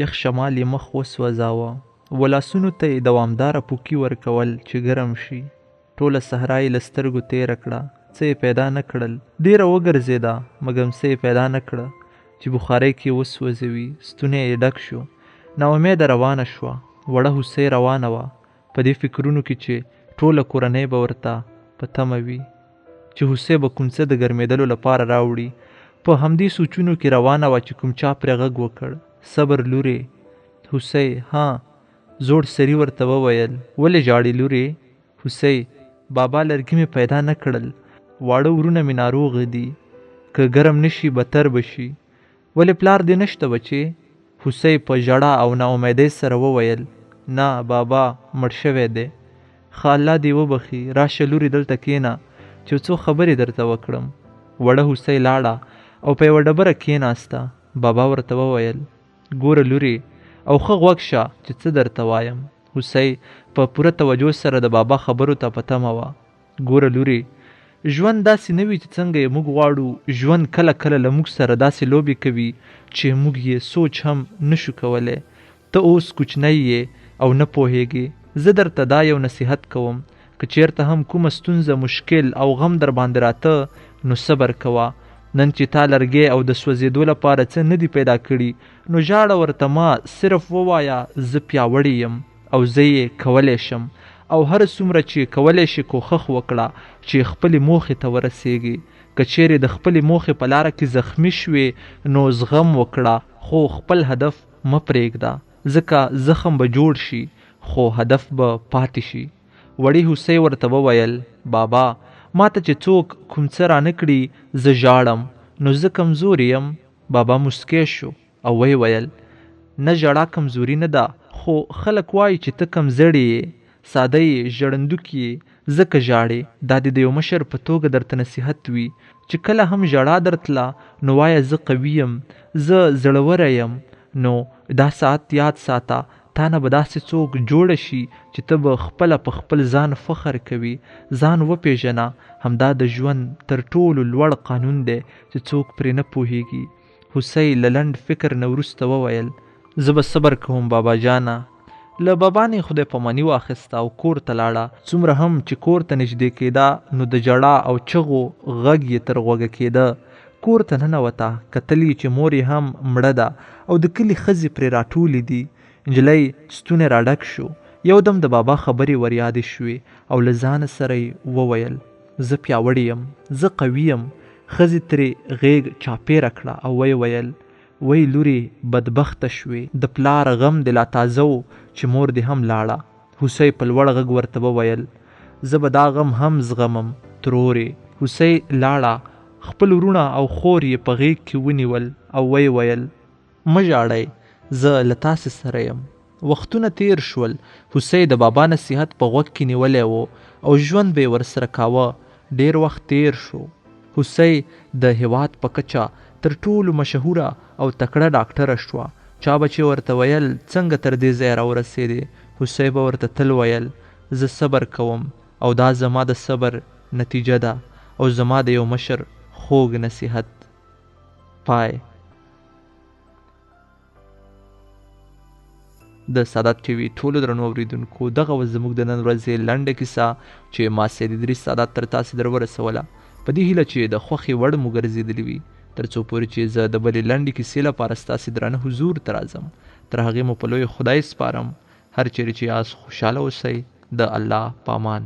یخ شمال یې مخ وسوځاوه، ولاسونو ته یې دوامداره پوکي ورکول چې ګرم شي. ټوله صحرا یې له سترګو تېره کړه، څه یې پیدا نه کړل. ډېره وګرځېده مګر څه یې پیدا نه کړه چې بخارۍ کې وسوځوي. ستونی یې ډک شو، ناامیده روانه شوه. وړه هوسۍ روانه وه په دې فکرونو کې چې ټوله کورنۍ به ورته په تمه وي چې هوسۍ به کوم څه د ګرمېدلو لپاره راوړي. په همدې سوچونو کې روانه وه چې کوم چا پرې غږ وکړ، صبر لورې. هوسۍ ها زوړ سړي ورته وویل، ولې ژاړې لورې؟ هوسۍ بابا لرګي مې پیدا نه کړل، واړه ورونه مې ناروغه دي، که ګرم نشي بدتر به شي. ولې پلار دې نشته بچې؟ هوسۍ په ژړا او ناامیدۍ سره وویل، نه بابا مړ شوی دی. ښه الله دې وبخي، راشه لورې دلته کښېنه چې څو خبرې درته وکړم. وړه هوسۍ لاړه او په یوه ډبره کښېناسته. بابا ورته وویل، ګوره لورې او ښه غوږ شه چې څه درته وایم. هوسۍ په پوره توجه سره د بابا خبرو ته په تمه وه. ګوره لورې، ژوند داسې نه وي چې څنګه یې موږ غواړو. ژوند کله کله له موږ سره داسې لوبې کوي چې موږ یې سوچ هم نشو کولی. ته اوس کوچنی یې او نه پوهیږې. زه درته دا یو نصیحت کوم، که چیرته هم کومه ستونزه، مشکل او غم در باندې راته نو صبر کوه. نن چې تا لرګی او د سوځېدو لپاره څه نه دي پیدا کړي نو ژاړه ورته ما، صرف ووایه زه پیاوړی یم او زه یې کولی شم. او هر څومره چې کولی شي کوښښ وکړه چې خپلې موخې ته ورسیږي. که چیرې د خپلې موخې په لاره کې زخمی شوې نو زغم وکړه، خو خپل هدف مه پرېږده، ځکه زخم به جوړ شي خو هدف به پاتې شي. وړې هوسۍ ورته وویل، بابا ما ته چې څوک کوم څه رانه کړي زه ژاړم، نو زه کمزوری یم. بابا مسکی شو او ویې ویل، نه ژړا کمزوري نه ده، خو خلک وایي چې ته کمزړی یې، ساده یې، ژړندوکی یې، ځکه ژاړې. دا د یو مشر په توګه درته نصیحت وي چې کله هم ژړا درتله نو وایه زه قوي یم، زه زړوره یم. نو دا ساعت یاد ساته، تا نه به داسې څوک جوړه شي چې ته به خپله په خپل ځان فخر کوي. ځان وپېژنه، همدا د ژوند تر ټولو لوړ قانون دی چې څوک پرې نه پوهیږي. هوسۍ له لنډ فکر نه وروسته وویل، زه به صبر کوم بابا جانه. له بابا نه خدای پاماني واخیسته او کور ته لاړه. څومره هم چې کور ته نږدې کېده نو د ژړا او چغو غږ یې تر غوږه کېده. کور ته ننوته، کتل یې چې مور یې هم مړه ده او د کلي ښځې پرې راټولې دي. نجلۍ ستونی راډک شو، یودم د بابا خبرې وریادې شوې او له ځانه سره یې وویل، زه پیاوړی یم، زه قوي یم. ښځې ترې غېږ چاپېره کړه او ویې ویل، وی لورې بدبخته شوې، د پلار غم دې لا تازه و چې مور دې هم لاړه. هوسۍ په لوړ غږ ورته وویل، زه به دا غم هم زغمم ترورې. هوسۍ لاړه، خپل وروڼه او خور یې په غېږ کې ونیول او ویې ویل، مه ژاړئ، زه له تاسې سره یم. وختونه تیر شول. هوسۍ د بابا نصیحت په غوږ کې نیولی و او ژوند به یې ورسره کاوه. ډېر وخت تیر شو. هوسۍ د هېواد په کچه تر ټولو مشهوره او تکړه ډاکټره شوه. چا به چې ورته ویل څنګه تر دې ځایه راورسېدې، هوسۍ به ورته تل ویل، زه صبر کوم او دا زما د صبر نتیجه ده او زما د یو مشر خوږ نصیحت. پای. د سادات ټي وي ټولو درنو اورېدونکو، دغه وه زموږ د نن ورځې لنډه کیسه چې ما سید ادریس سادات تر تاسې در ورسوله، په دې هیله چې د خوښې وړ مو ګرځېدلې وي. تر څو پورې چې زه د بلې لنډې کیسې لپاره ستاسې درانه حضور ته راځم، تر هغې مو په لوی خدای سپارم. هر چیرې چې یاست خوشحاله اوسئ. د الله پامان.